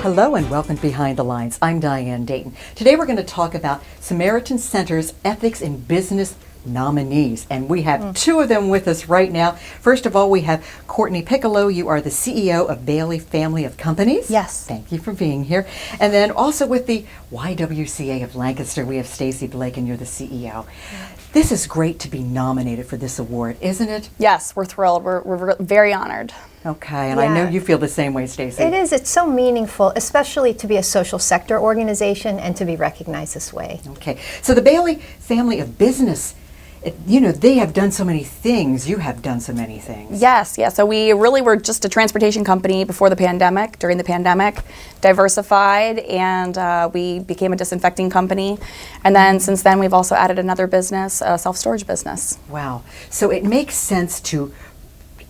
Hello and welcome to Behind the Lines. I'm Diane Dayton. Today we're going to talk about Samaritan Center's Ethics in Business nominees, and we have two of them with us right now. First of all, we have Courtney Piccolo. You are the CEO of Bailey Family of Companies. Yes. Thank you for being here. And then also with the YWCA of Lancaster, we have Stacy Blake, and you're the CEO. This is great to be nominated for this award, isn't it? Yes, we're thrilled. We're very honored. Okay, and I know you feel the same way, Stacy. It is. It's so meaningful, especially to be a social sector organization and to be recognized this way. Okay, so the Bailey Family of Business, you know, they have done so many things. You have done so many things. Yes, yeah. So we really were just a transportation company before the pandemic. During the pandemic, diversified, and we became a disinfecting company. And then since then, we've also added another business, a self-storage business. Wow. So it makes sense to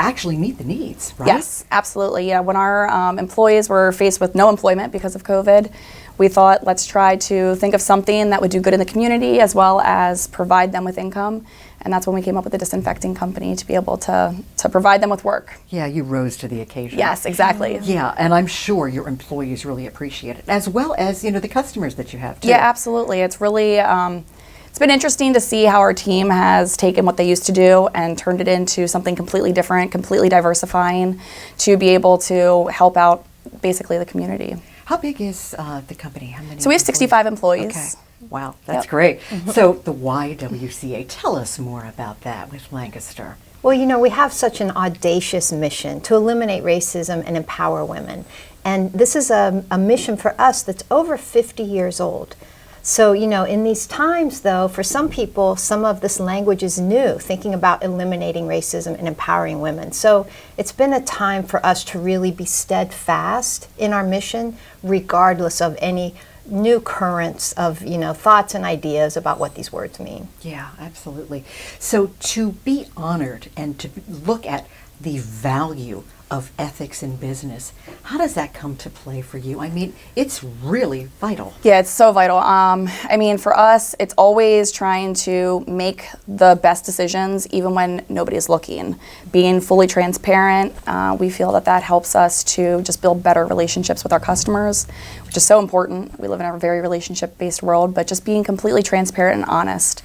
actually meet the needs, right? Yes, absolutely. Yeah, when our employees were faced with no employment because of COVID, we thought, let's try to think of something that would do good in the community as well as provide them with income. And that's when we came up with the disinfecting company to be able to provide them with work. Yeah, you rose to the occasion. Yes, exactly. Yeah, and I'm sure your employees really appreciate it, as well as, you know, the customers that you have too. Yeah, absolutely. It's really, it's been interesting to see how our team has taken what they used to do and turned it into something completely different, completely diversifying to be able to help out basically the community. How big is the company? How many? So we have 65 employees. Okay. Wow, that's great. So the YWCA, tell us more about that with Lancaster. Well, you know, we have such an audacious mission to eliminate racism and empower women. And this is a mission for us that's over 50 years old. So, you know, in these times, though, for some people, some of this language is new, thinking about eliminating racism and empowering women. So it's been a time for us to really be steadfast in our mission, regardless of any new currents of, you know, thoughts and ideas about what these words mean. Yeah, absolutely. So to be honored and to look at the value of ethics in business, how does that come to play for you? I mean, it's really vital. Yeah, it's so vital. I mean, for us, it's always trying to make the best decisions even when nobody's looking. Being fully transparent, we feel that that helps us to just build better relationships with our customers, which is so important. We live in a very relationship-based world, but just being completely transparent and honest.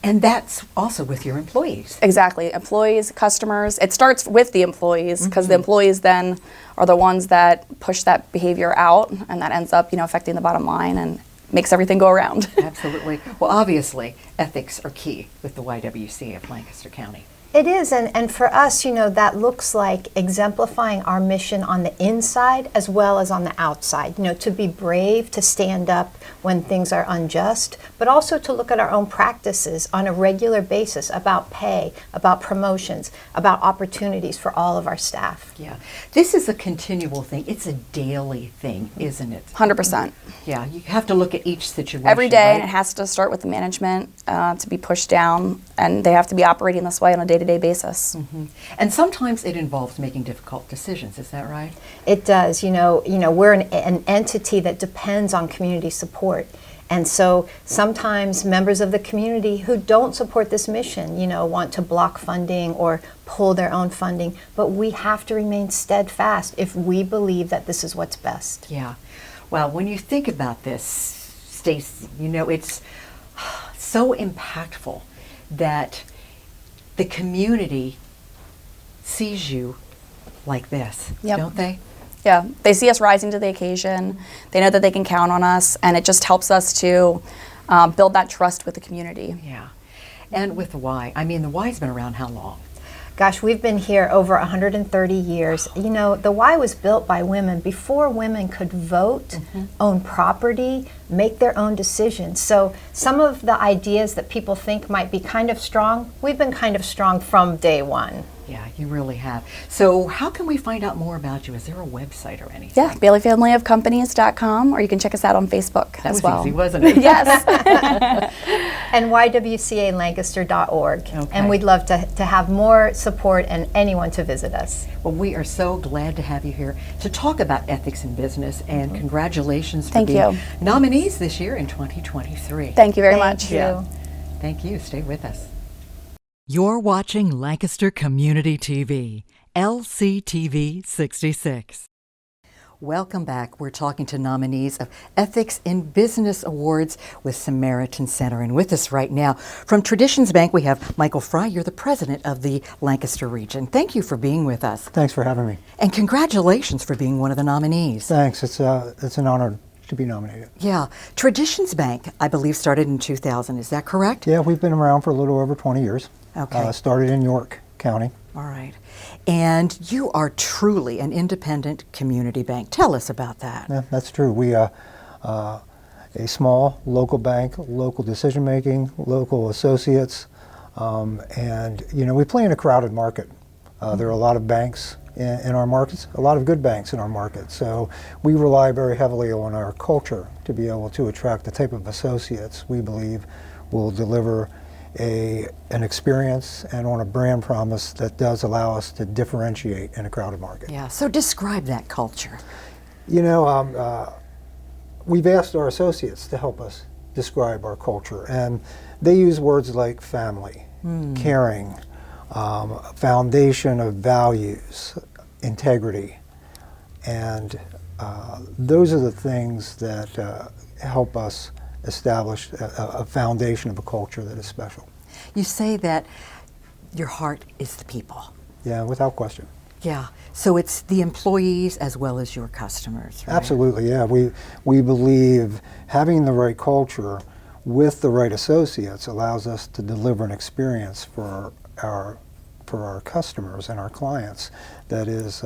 And that's also with your employees. Exactly. Employees, customers. It starts with the employees because the employees then are the ones that push that behavior out, and that ends up, you know, affecting the bottom line and makes everything go around. Absolutely. Well, obviously, ethics are key with the YWCA of Lancaster County. It is, and for us, you know, that looks like exemplifying our mission on the inside as well as on the outside. You know, to be brave, to stand up when things are unjust, but also to look at our own practices on a regular basis about pay, about promotions, about opportunities for all of our staff. Yeah. This is a continual thing. It's a daily thing, isn't it? 100%. Yeah, you have to look at each situation. Every day, right? and it has to start with the management to be pushed down, and they have to be operating this way on a day-to-day basis. And sometimes it involves making difficult decisions. Is that right? It does. You know, we're an entity that depends on community support. And so sometimes members of the community who don't support this mission, you know, want to block funding or pull their own funding, but we have to remain steadfast if we believe that this is what's best. Yeah. Well, when you think about this, Stacy, you know, it's so impactful that the community sees you like this, don't they? Yeah, they see us rising to the occasion. They know that they can count on us, and it just helps us to build that trust with the community. Yeah. And with the Y, I mean, the Y's been around how long? Gosh, we've been here over 130 years. You know, the Y was built by women before women could vote, own property, make their own decisions. So some of the ideas that people think might be kind of strong, we've been kind of strong from day one. Yeah, you really have. So how can we find out more about you? Is there a website or anything? Yeah, BaileyFamilyOfCompanies.com, or you can check us out on Facebook as well. That was easy, wasn't it? Yes. And YWCALancaster.org. Okay. And we'd love to have more support and anyone to visit us. Well, we are so glad to have you here to talk about ethics in business, and congratulations for Thank being you. nominees this year in 2023. Thank you very much. Thank you. Yeah. Thank you. Stay with us. You're watching Lancaster Community TV, LCTV 66. Welcome back. We're talking to nominees of Ethics in Business Awards with Samaritan Center. And with us right now from Traditions Bank, we have Michael Fry. You're the president of the Lancaster region. Thank you for being with us. Thanks for having me. And congratulations for being one of the nominees. Thanks. It's an honor to be nominated. Yeah. Traditions Bank, I believe, started in 2000. Is that correct? Yeah, we've been around for a little over 20 years. Okay. Started in York County. All right. And you are truly an independent community bank. Tell us about that. Yeah, that's true. We are a small local bank, local decision making, local associates, and we play in a crowded market. There are a lot of banks in our markets, a lot of good banks in our market. So we rely very heavily on our culture to be able to attract the type of associates we believe will deliver an experience and on a brand promise that does allow us to differentiate in a crowded market. Yeah, so describe that culture. We've asked our associates to help us describe our culture, and they use words like family, caring, foundation of values, integrity, and those are the things that help us establish a foundation of a culture that is special. You say that your heart is the people. Yeah, without question. Yeah, so it's the employees as well as your customers, right? Absolutely, yeah. We believe having the right culture with the right associates allows us to deliver an experience for our customers and our clients that is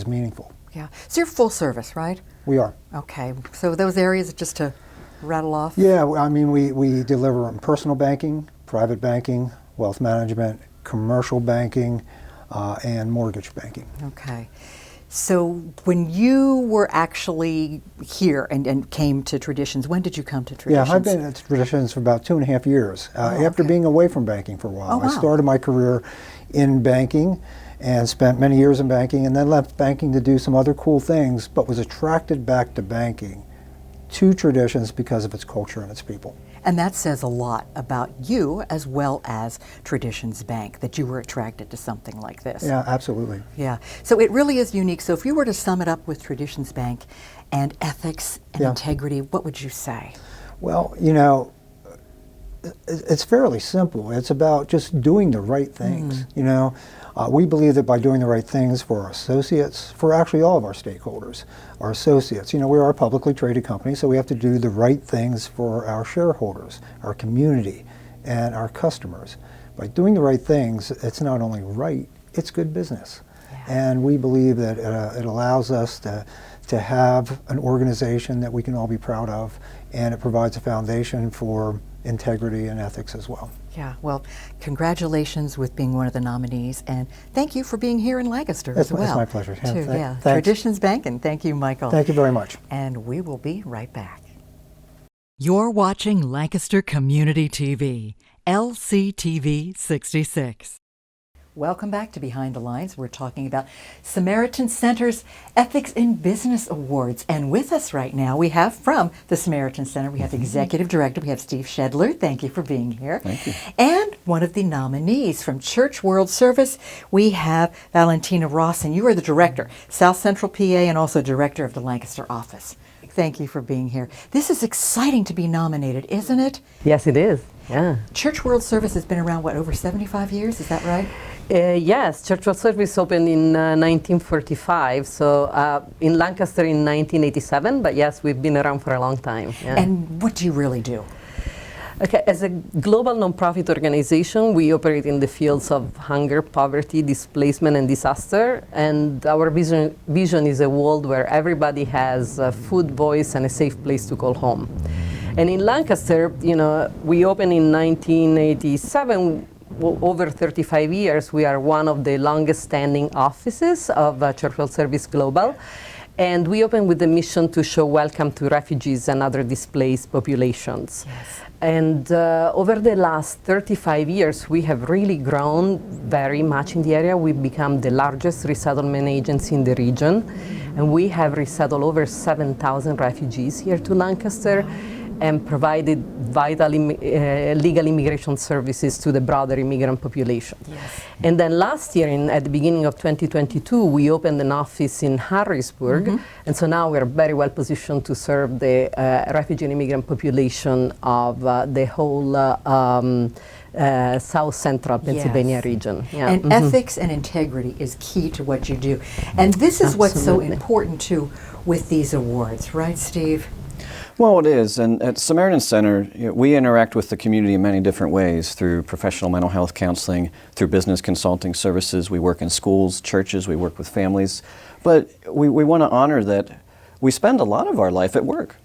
meaningful. Yeah, so you're full service, right? We are. Okay, so those areas, just to rattle off? Yeah, I mean, we deliver personal banking, private banking, wealth management, commercial banking, and mortgage banking. Okay. So when you were actually here and came to Traditions, when did you come to Traditions? Yeah, I've been at Traditions for about 2.5 years, after being away from banking for a while. Oh, wow. I started my career in banking and spent many years in banking, and then left banking to do some other cool things, but was attracted back to banking, to Traditions, because of its culture and its people. And that says a lot about you as well as Traditions Bank, that you were attracted to something like this. Yeah, absolutely. Yeah, so it really is unique. So if you were to sum it up with Traditions Bank and ethics and integrity, what would you say? Well, it's fairly simple. It's about just doing the right things. We believe that by doing the right things for our associates, for actually all of our stakeholders, our associates, we are a publicly traded company, so we have to do the right things for our shareholders, our community, and our customers. By doing the right things, it's not only right, it's good business. Yeah. And we believe that it allows us to have an organization that we can all be proud of, and it provides a foundation for integrity and ethics as well. Yeah, well, congratulations with being one of the nominees, and thank you for being here in Lancaster as well. It's my pleasure. Yeah, Thanks. Traditions Bank, and thank you, Michael. Thank you very much. And we will be right back. You're watching Lancaster Community TV, LCTV 66. Welcome back to Behind the Lines. We're talking about Samaritan Center's Ethics in Business Awards. And with us right now, we have from the Samaritan Center, we have Executive Director, we have Steve Shedler. Thank you for being here. Thank you. And one of the nominees from Church World Service, we have Valentina Ross, and you are the Director, South Central PA, and also Director of the Lancaster office. Thank you for being here. This is exciting to be nominated, isn't it? Yes, it is. Yeah. Church World Service has been around, over 75 years? Is that right? Yes, Church World Service opened in 1945, so in Lancaster in 1987, but yes, we've been around for a long time. Yeah. And what do you really do? Okay, as a global nonprofit organization, we operate in the fields of hunger, poverty, displacement, and disaster. And our vision is a world where everybody has food, voice, and a safe place to call home. And in Lancaster, we opened in 1987. Over 35 years, we are one of the longest standing offices of Church World Service Global. And we open with the mission to show welcome to refugees and other displaced populations. Yes. And over the last 35 years, we have really grown very much in the area. We've become the largest resettlement agency in the region. And we have resettled over 7,000 refugees here to Lancaster. and provided vital legal immigration services to the broader immigrant population. Yes. And then last year, at the beginning of 2022, we opened an office in Harrisburg, and so now we're very well positioned to serve the refugee and immigrant population of the whole South Central Pennsylvania Yes. region. Yeah. And ethics and integrity is key to what you do. And this is what's so Absolutely. important too with these awards, right, Steve? Well, it is. And at Samaritan Center, we interact with the community in many different ways through professional mental health counseling, through business consulting services. We work in schools, churches, we work with families. But we want to honor that we spend a lot of our life at work.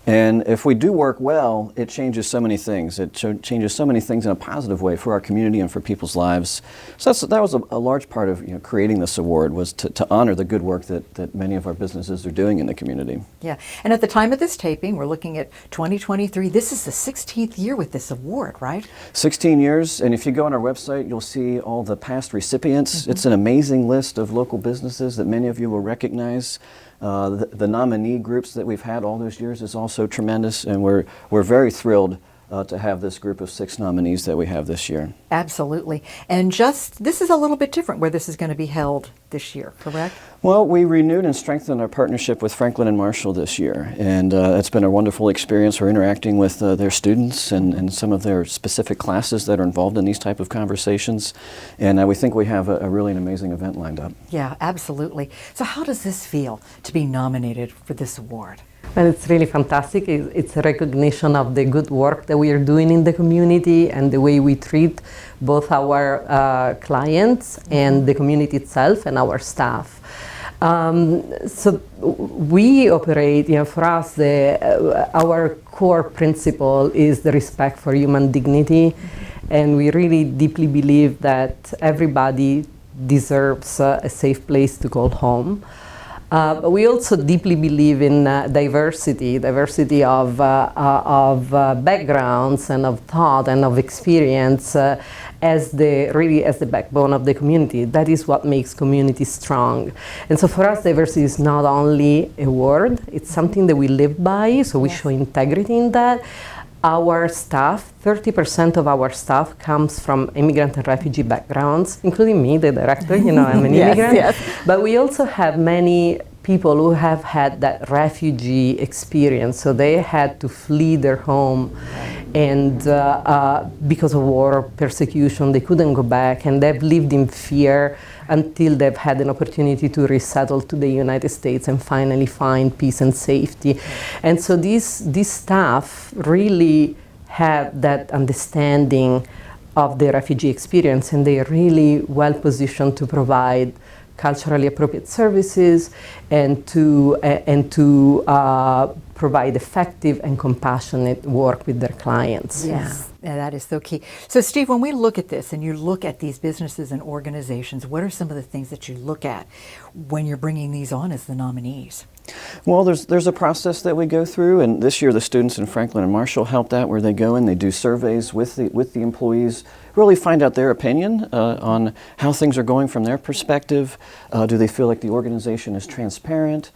And if we do work well, it changes so many things. It changes so many things in a positive way for our community and for people's lives. So that was a large part of creating this award, was to honor the good work that many of our businesses are doing in the community. Yeah. And at the time of this taping, we're looking at 2023. This is the 16th year with this award, right? 16 years, and if you go on our website, you'll see all the past recipients. It's an amazing list of local businesses that many of you will recognize. The nominee groups that we've had all those years is also tremendous, and we're very thrilled to have this group of 6 nominees that we have this year. Absolutely. And this is a little bit different where this is going to be held this year, correct? Well, we renewed and strengthened our partnership with Franklin and Marshall this year, and it's been a wonderful experience. We're interacting with their students and some of their specific classes that are involved in these type of conversations, and we think we have a really an amazing event lined up. Yeah, absolutely. So how does this feel to be nominated for this award? And it's really fantastic. It's a recognition of the good work that we are doing in the community and the way we treat both our clients and the community itself and our staff. So we operate, for us, our core principle is the respect for human dignity, and we really deeply believe that everybody deserves a safe place to call home. But we also deeply believe in diversity of backgrounds and of thought and of experience as the backbone of the community. That is what makes community strong. And so for us, diversity is not only a word, it's something that we live by, so we show integrity in that. Our staff, 30% of our staff comes from immigrant and refugee backgrounds, including me, the director, I'm an immigrant. Yes. But we also have many people who have had that refugee experience. So they had to flee their home, and because of war or persecution, they couldn't go back, and they've lived in fear until they've had an opportunity to resettle to the United States and finally find peace and safety. And so these staff really have that understanding of the refugee experience, and they are really well positioned to provide culturally appropriate services and to provide effective and compassionate work with their clients. Yes, yeah, that is so key. So Steve, when we look at this and you look at these businesses and organizations, what are some of the things that you look at when you're bringing these on as the nominees? Well, there's a process that we go through, and this year the students in Franklin and Marshall helped out, where they go and they do surveys with the employees, really find out their opinion on how things are going from their perspective. Do they feel like the organization is transparent?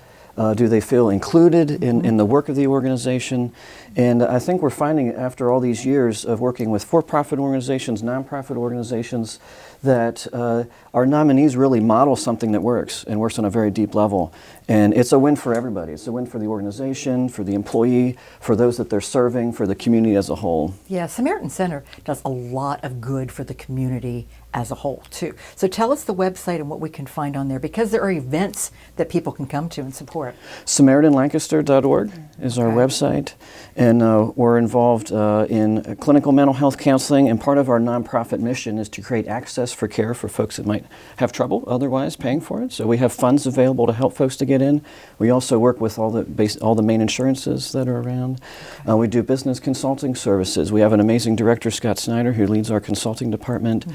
Do they feel included in the work of the organization? And I think we're finding, after all these years of working with for-profit organizations, nonprofit organizations, that our nominees really model something that works and works on a very deep level. And it's a win for everybody. It's a win for the organization, for the employee, for those that they're serving, for the community as a whole. Yeah, Samaritan Center does a lot of good for the community as a whole, too. So tell us the website and what we can find on there, because there are events that people can come to and support. SamaritanLancaster.org is our website, and we're involved in clinical mental health counseling, and part of our nonprofit mission is to create access for care for folks that might have trouble otherwise paying for it. So we have funds available to help folks to get in. We also work with all the main insurances that are around. We do business consulting services. We have an amazing director, Scott Snyder, who leads our consulting department,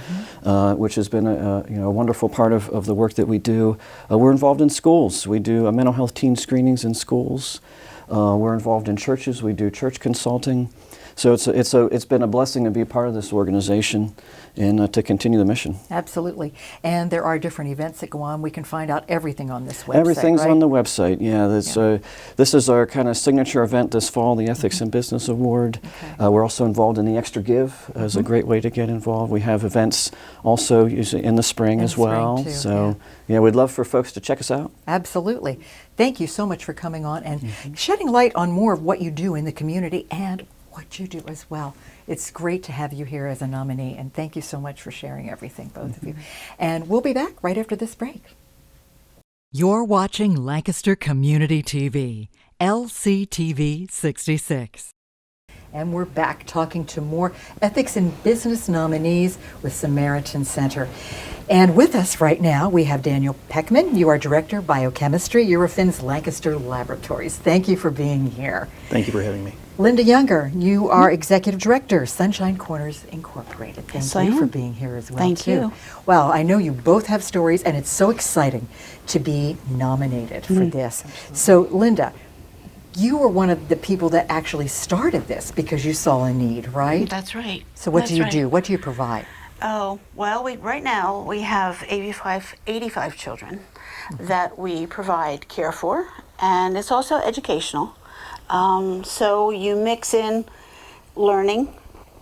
which has been a wonderful part of the work that we do. We're involved in schools. We do mental health teen screenings in schools. We're involved in churches. We do church consulting. So it's been a blessing to be a part of this organization, and to continue the mission. Absolutely. And there are different events that go on. We can find out everything on this website, Everything's right? on the website. Yeah, this is our kind of signature event this fall, the Ethics in Business Award. Okay. We're also involved in the Extra Give as a great way to get involved. We have events also usually in the spring In as the spring, well. too, So yeah, we'd love for folks to check us out. Absolutely. Thank you so much for coming on and shedding light on more of what you do in the community and what you do as well. It's great to have you here as a nominee, and thank you so much for sharing everything, both of you. And we'll be back right after this break. You're watching Lancaster Community TV, LCTV 66. And we're back talking to more ethics in business nominees with Samaritan Center. And with us right now, we have Daniel Peckman. You are Director, Biochemistry, Eurofins Lancaster Laboratories. Thank you for being here. Thank you for having me. Linda Younger, you are Executive Director, Sunshine Corners Incorporated. Thank Yes, I you for am. being here as well, Thank too. you. Well, I know you both have stories, and it's so exciting to be nominated for this. So, Linda, you were one of the people that actually started this because you saw a need, right? That's right. So what That's do you right. do? What do you provide? Oh, well, right now we have 85 children that we provide care for, and it's also educational. So you mix in learning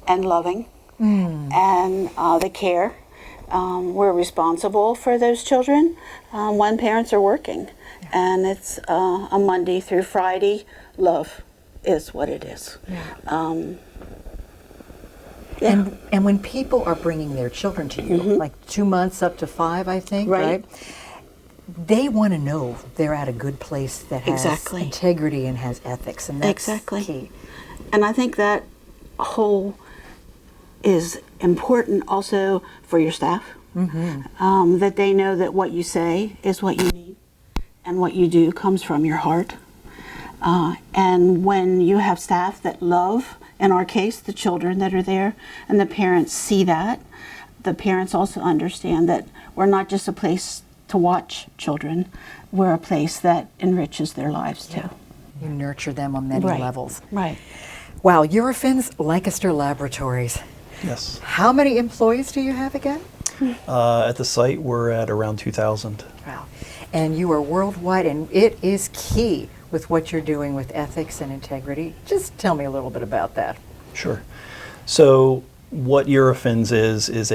and loving and the care. We're responsible for those children when parents are working. And it's a Monday through Friday. Love is what it is. And when people are bringing their children to you, like 2 months up to 5, I think, right? They want to know they're at a good place that has Exactly. integrity and has ethics, and that's Exactly. key. And I think that whole is important also for your staff, that they know that what you say is what you mean and what you do comes from your heart. And when you have staff that love, in our case, the children that are there, and the parents see that, the parents also understand that we're not just a place to watch children, we're a place that enriches their lives too. You nurture them on many Right. levels. Right. Wow, Eurofins Lancaster Laboratories. Yes. How many employees do you have again? At the site, we're at around 2,000. Wow. And you are worldwide, and it is key with what you're doing with ethics and integrity. Just tell me a little bit about that. Sure. So what Eurofins is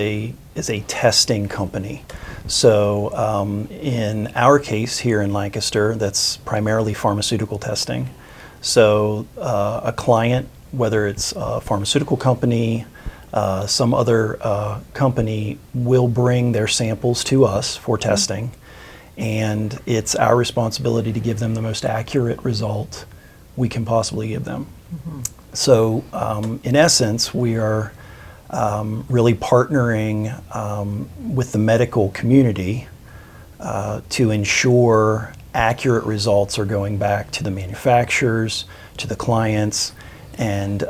a testing company. So in our case here in Lancaster, that's primarily pharmaceutical testing. So a client, whether it's a pharmaceutical company, some other company, will bring their samples to us for testing, and it's our responsibility to give them the most accurate result we can possibly give them. So in essence, we are really partnering with the medical community to ensure accurate results are going back to the manufacturers, to the clients, and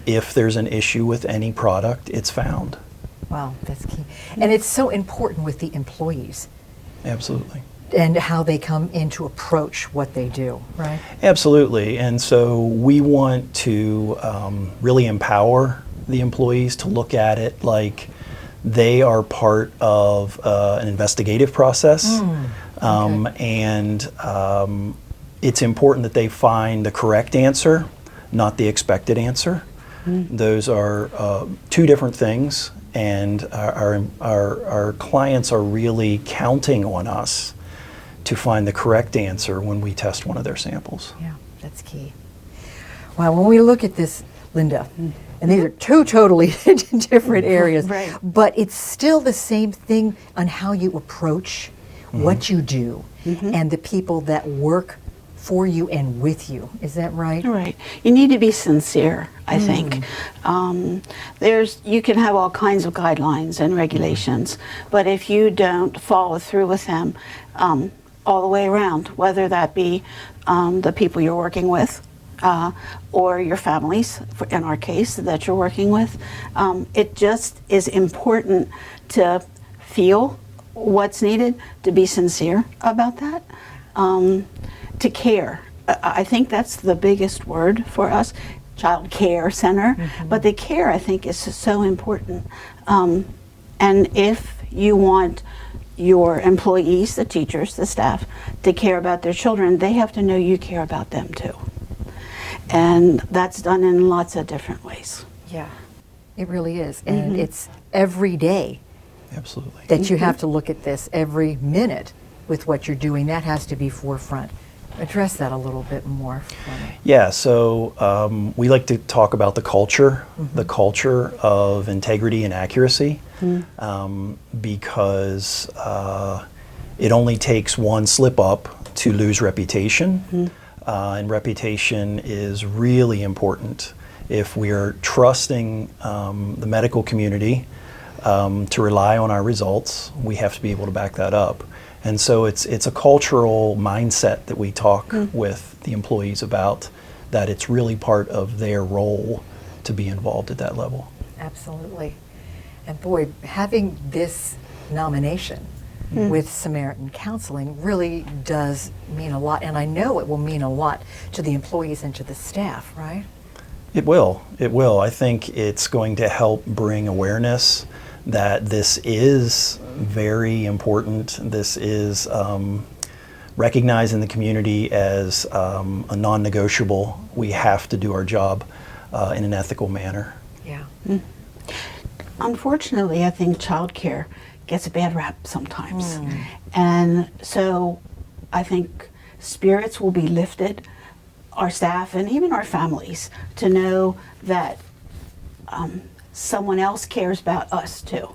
if there's an issue with any product, it's found. Wow, that's key. And it's so important with the employees Absolutely. and how they come in to approach what they do, right? Absolutely. And so we want to really empower the employees to look at it like they are part of an investigative process. And it's important that they find the correct answer, not the expected answer. Those are two different things, and our clients are really counting on us to find the correct answer when we test one of their samples. Yeah, that's key. Wow, when we look at this, Linda, and these are two totally different areas, Right. but it's still the same thing on how you approach what you do and the people that work for you and with you. Is that right? Right. You need to be sincere, I think. You can have all kinds of guidelines and regulations, but if you don't follow through with them all the way around, whether that be the people you're working with or your families, in our case, that you're working with, it just is important to feel what's needed, to be sincere about that, to care. I think that's the biggest word for us, child care center. But the care, I think, is so important. And if you want your employees, the teachers, the staff, to care about their children, they have to know you care about them too. And that's done in lots of different ways. Yeah, it really is. And it's every day Absolutely. that you have to look at this, every minute with what you're doing. That has to be forefront. Address that a little bit more for me. Yeah, so we like to talk about the culture of integrity and accuracy, because it only takes one slip up to lose reputation, and reputation is really important. If we are trusting the medical community to rely on our results, we have to be able to back that up. And so it's a cultural mindset that we talk with the employees about, that it's really part of their role to be involved at that level. Absolutely. And boy, having this nomination with Samaritan Counseling really does mean a lot. And I know it will mean a lot to the employees and to the staff, right? It will. It will. I think it's going to help bring awareness that this is very important. This is recognized in the community as a non-negotiable. We have to do our job in an ethical manner. Yeah. Unfortunately, I think childcare gets a bad rap sometimes. And so I think spirits will be lifted, our staff and even our families, to know that someone else cares about us too.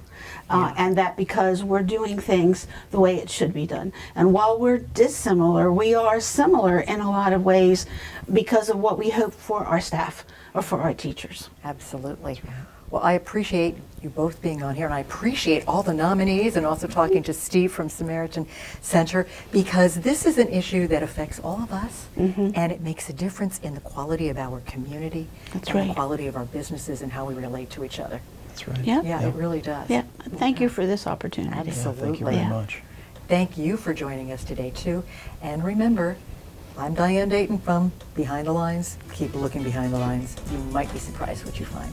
And that because we're doing things the way it should be done. And while we're dissimilar, we are similar in a lot of ways because of what we hope for our staff or for our teachers. Absolutely. Well, I appreciate you both being on here, and I appreciate all the nominees and also talking to Steve from Samaritan Center, because this is an issue that affects all of us, and it makes a difference in the quality of our community That's and right. the quality of our businesses and how we relate to each other. That's right. Yeah. Yeah, it really does. Yeah. Thank you for this opportunity. Absolutely. Thank you very Yeah. much. Thank you for joining us today, too. And remember, I'm Diane Dayton from Behind the Lines. Keep looking behind the lines. You might be surprised what you find.